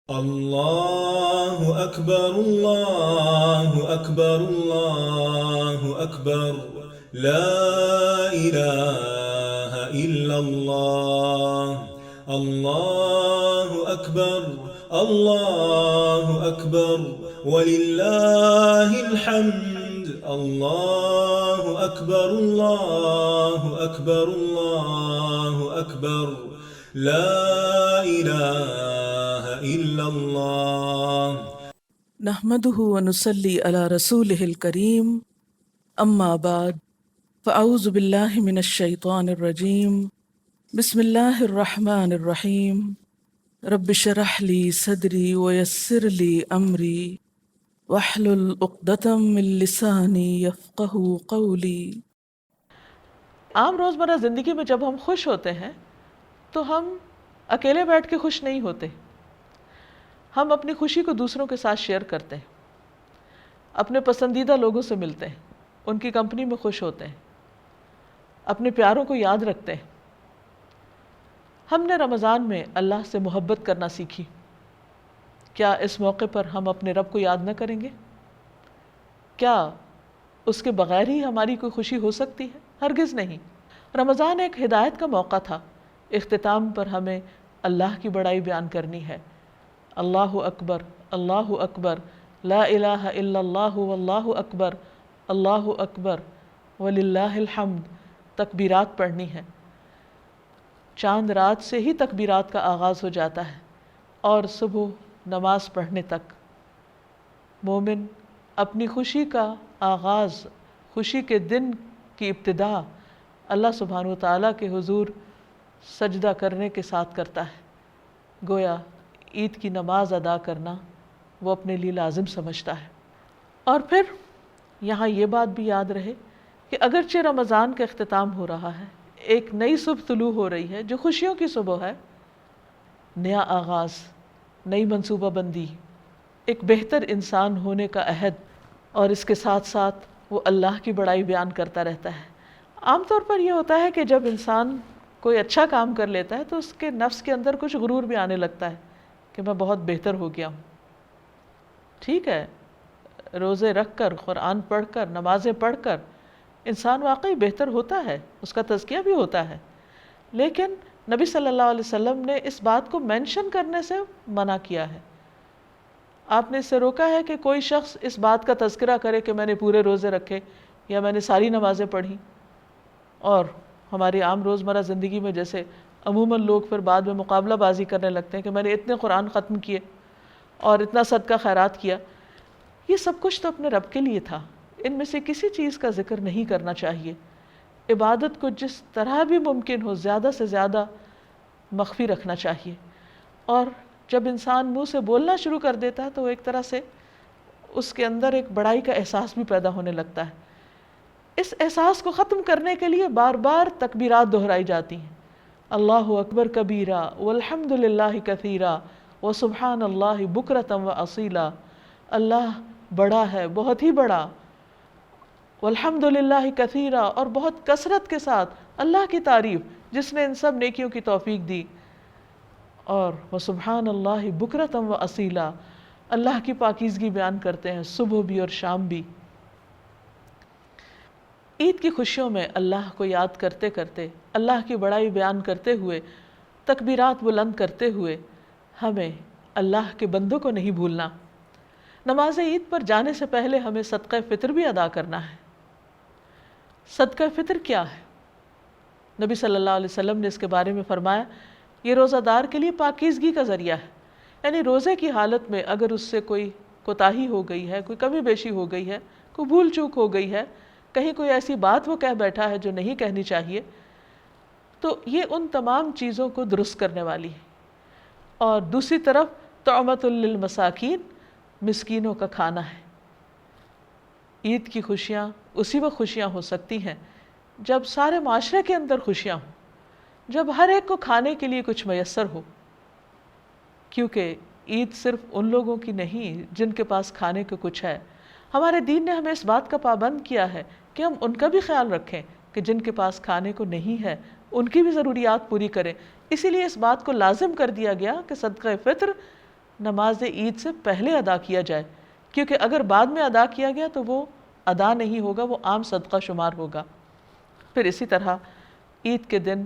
الله أكبر الله أكبر الله أكبر لا إله إلا الله الله أكبر الله أكبر ولله الحمد الله أكبر الله أكبر الله أكبر لا إله إلا الله نحمده ونصلي على رسوله الكريم اما بعد فاعوذ بالله من الشيطان الرجيم بسم الله الرحمن الرحيم رب اشرح لي صدري ويسر لي امري واحلل عقدة من لساني يفقهوا قولي۔ عام روزمرہ زندگی میں جب ہم خوش ہوتے ہیں تو ہم اکیلے بیٹھ کے خوش نہیں ہوتے، ہم اپنی خوشی کو دوسروں کے ساتھ شیئر کرتے ہیں، اپنے پسندیدہ لوگوں سے ملتے ہیں، ان کی کمپنی میں خوش ہوتے ہیں، اپنے پیاروں کو یاد رکھتے ہیں۔ ہم نے رمضان میں اللہ سے محبت کرنا سیکھی، کیا اس موقع پر ہم اپنے رب کو یاد نہ کریں گے؟ کیا اس کے بغیر ہی ہماری کوئی خوشی ہو سکتی ہے؟ ہرگز نہیں۔ رمضان ایک ہدایت کا موقع تھا، اختتام پر ہمیں اللہ کی بڑائی بیان کرنی ہے۔ اللہ اکبر اللہ اکبر لا الہ الا اللہ واللہ اکبر اللہ اکبر وللہ الحمد، تکبیرات پڑھنی ہے۔ چاند رات سے ہی تکبیرات کا آغاز ہو جاتا ہے اور صبح نماز پڑھنے تک مومن اپنی خوشی کا آغاز، خوشی کے دن کی ابتدا اللہ سبحانہ وتعالیٰ کے حضور سجدہ کرنے کے ساتھ کرتا ہے، گویا عید کی نماز ادا کرنا وہ اپنے لیے لازم سمجھتا ہے۔ اور پھر یہاں یہ بات بھی یاد رہے کہ اگرچہ رمضان کا اختتام ہو رہا ہے، ایک نئی صبح طلوع ہو رہی ہے جو خوشیوں کی صبح ہے، نیا آغاز، نئی منصوبہ بندی، ایک بہتر انسان ہونے کا عہد، اور اس کے ساتھ ساتھ وہ اللہ کی بڑائی بیان کرتا رہتا ہے۔ عام طور پر یہ ہوتا ہے کہ جب انسان کوئی اچھا کام کر لیتا ہے تو اس کے نفس کے اندر کچھ غرور بھی آنے لگتا ہے کہ میں بہت بہتر ہو گیا ہوں۔ ٹھیک ہے، روزے رکھ کر، قرآن پڑھ کر، نمازیں پڑھ کر انسان واقعی بہتر ہوتا ہے، اس کا تزکیہ بھی ہوتا ہے، لیکن نبی صلی اللہ علیہ وسلم نے اس بات کو مینشن کرنے سے منع کیا ہے۔ آپ نے اس سے روکا ہے کہ کوئی شخص اس بات کا تذکرہ کرے کہ میں نے پورے روزے رکھے یا میں نے ساری نمازیں پڑھی، اور ہماری عام روزمرہ زندگی میں جیسے عموماً لوگ پھر بعد میں مقابلہ بازی کرنے لگتے ہیں کہ میں نے اتنے قرآن ختم کیے اور اتنا صدقہ خیرات کیا۔ یہ سب کچھ تو اپنے رب کے لیے تھا، ان میں سے کسی چیز کا ذکر نہیں کرنا چاہیے۔ عبادت کو جس طرح بھی ممکن ہو زیادہ سے زیادہ مخفی رکھنا چاہیے، اور جب انسان منہ سے بولنا شروع کر دیتا ہے تو وہ ایک طرح سے اس کے اندر ایک بڑائی کا احساس بھی پیدا ہونے لگتا ہے۔ اس احساس کو ختم کرنے کے لیے بار بار تکبیرات دہرائی جاتی ہیں، اللہ اکبر کبیرہ والحمد للہ کثیرہ وسبحان اللہ بکرۃ واصیلا، اللہ بڑا ہے، بہت ہی بڑا، والحمد للہ کثیرہ، اور بہت کثرت کے ساتھ اللہ کی تعریف جس نے ان سب نیکیوں کی توفیق دی، اور وسبحان اللہ بکرۃ واصیلا، اللہ کی پاکیزگی بیان کرتے ہیں صبح بھی اور شام بھی۔ عید کی خوشیوں میں اللہ کو یاد کرتے کرتے، اللہ کی بڑائی بیان کرتے ہوئے، تکبیرات بلند کرتے ہوئے ہمیں اللہ کے بندوں کو نہیں بھولنا۔ نماز عید پر جانے سے پہلے ہمیں صدقہ فطر بھی ادا کرنا ہے۔ صدقہ فطر کیا ہے؟ نبی صلی اللہ علیہ وسلم نے اس کے بارے میں فرمایا، یہ روزہ دار کے لیے پاکیزگی کا ذریعہ ہے، یعنی روزے کی حالت میں اگر اس سے کوئی کوتاہی ہو گئی ہے، کوئی کمی بیشی ہو گئی ہے، کوئی بھول چوک ہو گئی ہے، کہیں کوئی ایسی بات وہ کہہ بیٹھا ہے جو نہیں کہنی چاہیے، تو یہ ان تمام چیزوں کو درست کرنے والی ہے۔ اور دوسری طرف طعمۃ للمساکین، مسکینوں کا کھانا ہے۔ عید کی خوشیاں اسی وقت خوشیاں ہو سکتی ہیں جب سارے معاشرے کے اندر خوشیاں ہوں، جب ہر ایک کو کھانے کے لیے کچھ میسر ہو، کیونکہ عید صرف ان لوگوں کی نہیں جن کے پاس کھانے کو کچھ ہے۔ ہمارے دین نے ہمیں اس بات کا پابند کیا ہے کہ ہم ان کا بھی خیال رکھیں کہ جن کے پاس کھانے کو نہیں ہے ان کی بھی ضروریات پوری کریں۔ اسی لیے اس بات کو لازم کر دیا گیا کہ صدقہ فطر نماز عید سے پہلے ادا کیا جائے، کیونکہ اگر بعد میں ادا کیا گیا تو وہ ادا نہیں ہوگا، وہ عام صدقہ شمار ہوگا۔ پھر اسی طرح عید کے دن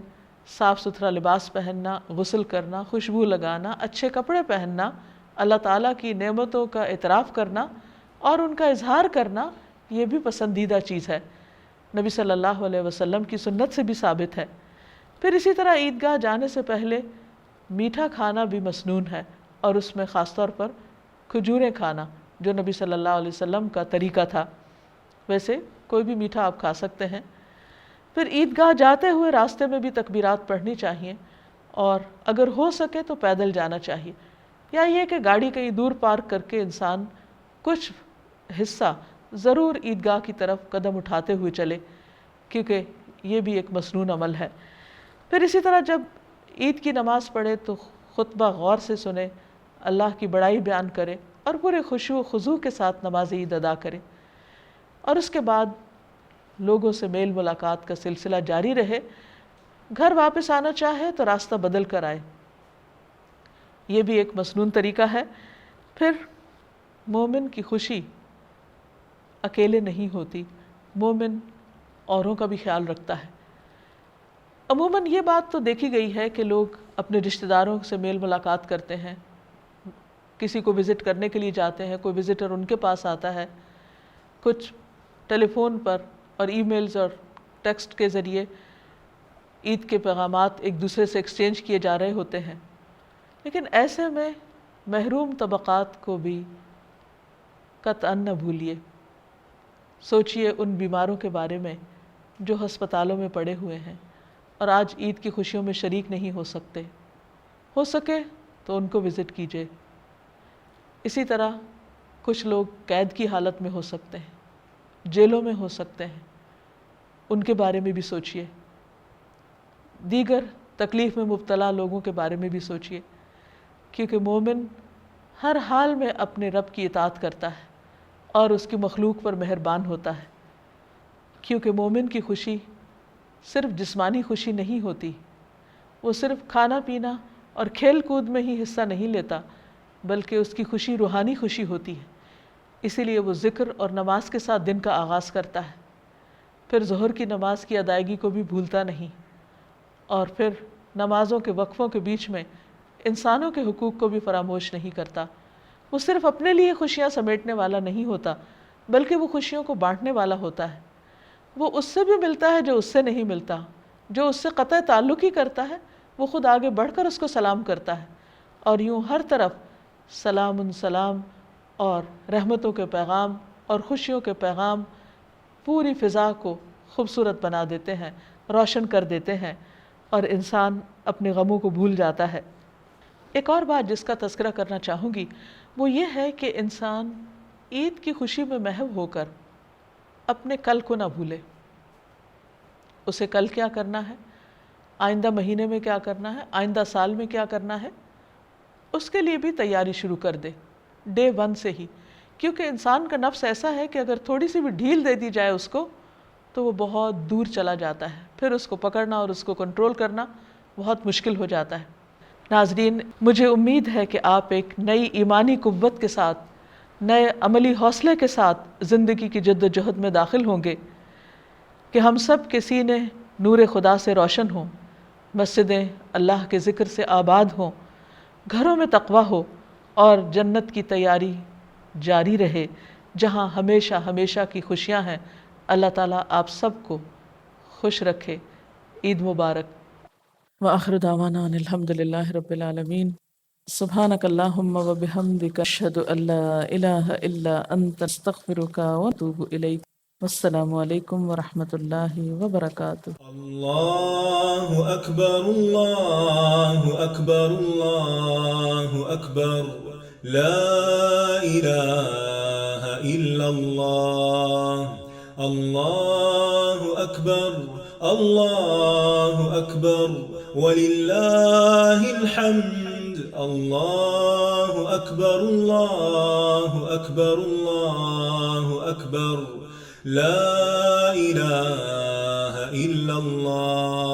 صاف ستھرا لباس پہننا، غسل کرنا، خوشبو لگانا، اچھے کپڑے پہننا، اللہ تعالیٰ کی نعمتوں کا اعتراف کرنا اور ان کا اظہار کرنا، یہ بھی پسندیدہ چیز ہے، نبی صلی اللہ علیہ وسلم کی سنت سے بھی ثابت ہے۔ پھر اسی طرح عیدگاہ جانے سے پہلے میٹھا کھانا بھی مسنون ہے، اور اس میں خاص طور پر کھجوریں کھانا، جو نبی صلی اللہ علیہ وسلم کا طریقہ تھا۔ ویسے کوئی بھی میٹھا آپ کھا سکتے ہیں۔ پھر عیدگاہ جاتے ہوئے راستے میں بھی تکبیرات پڑھنی چاہیے، اور اگر ہو سکے تو پیدل جانا چاہیے، یا یہ کہ گاڑی کہیں دور پارک کر کے انسان کچھ حصہ ضرور عیدگاہ کی طرف قدم اٹھاتے ہوئے چلے، کیونکہ یہ بھی ایک مسنون عمل ہے۔ پھر اسی طرح جب عید کی نماز پڑھے تو خطبہ غور سے سنے، اللہ کی بڑائی بیان کرے اور پورے خشوع و خضوع کے ساتھ نماز عید ادا کرے، اور اس کے بعد لوگوں سے میل ملاقات کا سلسلہ جاری رہے۔ گھر واپس آنا چاہے تو راستہ بدل کر آئے، یہ بھی ایک مسنون طریقہ ہے۔ پھر مومن کی خوشی اکیلے نہیں ہوتی، مومن اوروں کا بھی خیال رکھتا ہے۔ عموماً یہ بات تو دیکھی گئی ہے کہ لوگ اپنے رشتہ داروں سے میل ملاقات کرتے ہیں، کسی کو وزٹ کرنے کے لیے جاتے ہیں، کوئی وزٹر ان کے پاس آتا ہے، کچھ ٹیلی فون پر اور ای میلز اور ٹیکسٹ کے ذریعے عید کے پیغامات ایک دوسرے سے ایکسچینج کیے جا رہے ہوتے ہیں۔ لیکن ایسے میں محروم طبقات کو بھی قطعاً نہ بھولیے۔ سوچئے ان بیماروں کے بارے میں جو ہسپتالوں میں پڑے ہوئے ہیں اور آج عید کی خوشیوں میں شریک نہیں ہو سکتے، ہو سکے تو ان کو وزٹ کیجیے۔ اسی طرح کچھ لوگ قید کی حالت میں ہو سکتے ہیں، جیلوں میں ہو سکتے ہیں، ان کے بارے میں بھی سوچئے۔ دیگر تکلیف میں مبتلا لوگوں کے بارے میں بھی سوچئے، کیونکہ مومن ہر حال میں اپنے رب کی اطاعت کرتا ہے اور اس کی مخلوق پر مہربان ہوتا ہے، کیونکہ مومن کی خوشی صرف جسمانی خوشی نہیں ہوتی، وہ صرف کھانا پینا اور کھیل کود میں ہی حصہ نہیں لیتا، بلکہ اس کی خوشی روحانی خوشی ہوتی ہے۔ اسی لیے وہ ذکر اور نماز کے ساتھ دن کا آغاز کرتا ہے، پھر ظہر کی نماز کی ادائیگی کو بھی بھولتا نہیں، اور پھر نمازوں کے وقفوں کے بیچ میں انسانوں کے حقوق کو بھی فراموش نہیں کرتا۔ وہ صرف اپنے لیے خوشیاں سمیٹنے والا نہیں ہوتا، بلکہ وہ خوشیوں کو بانٹنے والا ہوتا ہے۔ وہ اس سے بھی ملتا ہے جو اس سے نہیں ملتا، جو اس سے قطع تعلق ہی کرتا ہے وہ خود آگے بڑھ کر اس کو سلام کرتا ہے، اور یوں ہر طرف سلام سلام اور رحمتوں کے پیغام اور خوشیوں کے پیغام پوری فضا کو خوبصورت بنا دیتے ہیں، روشن کر دیتے ہیں، اور انسان اپنے غموں کو بھول جاتا ہے۔ ایک اور بات جس کا تذکرہ کرنا چاہوں گی وہ یہ ہے کہ انسان عید کی خوشی میں محو ہو کر اپنے کل کو نہ بھولے۔ اسے کل کیا کرنا ہے، آئندہ مہینے میں کیا کرنا ہے، آئندہ سال میں کیا کرنا ہے، اس کے لیے بھی تیاری شروع کر دے ڈے 1 سے ہی، کیونکہ انسان کا نفس ایسا ہے کہ اگر تھوڑی سی بھی ڈھیل دے دی جائے اس کو تو وہ بہت دور چلا جاتا ہے، پھر اس کو پکڑنا اور اس کو کنٹرول کرنا بہت مشکل ہو جاتا ہے۔ ناظرین، مجھے امید ہے کہ آپ ایک نئی ایمانی قوت کے ساتھ، نئے عملی حوصلے کے ساتھ زندگی کی جد و جہد میں داخل ہوں گے، کہ ہم سب کے سینے نور خدا سے روشن ہوں، مسجدیں اللہ کے ذکر سے آباد ہوں، گھروں میں تقویٰ ہو اور جنت کی تیاری جاری رہے جہاں ہمیشہ ہمیشہ کی خوشیاں ہیں۔ اللہ تعالیٰ آپ سب کو خوش رکھے۔ عید مبارک۔ وآخر دعوانا ان الحمد للہ رب العالمین۔ سبحانک اللہم وبحمدک، اشہد ان لا الہ الا انت، استغفرک واتوب الیک۔ والسلام علیکم ورحمۃ اللہ وبرکاتہ۔ اللہ اکبر اللہ اکبر اللہ اکبر، لا الہ الا اللہ، اللہ اکبر اللہ اکبر وللہ الحمد، اللہ اکبر اللہ اکبر اللہ اکبر، لا الہ الا اللہ۔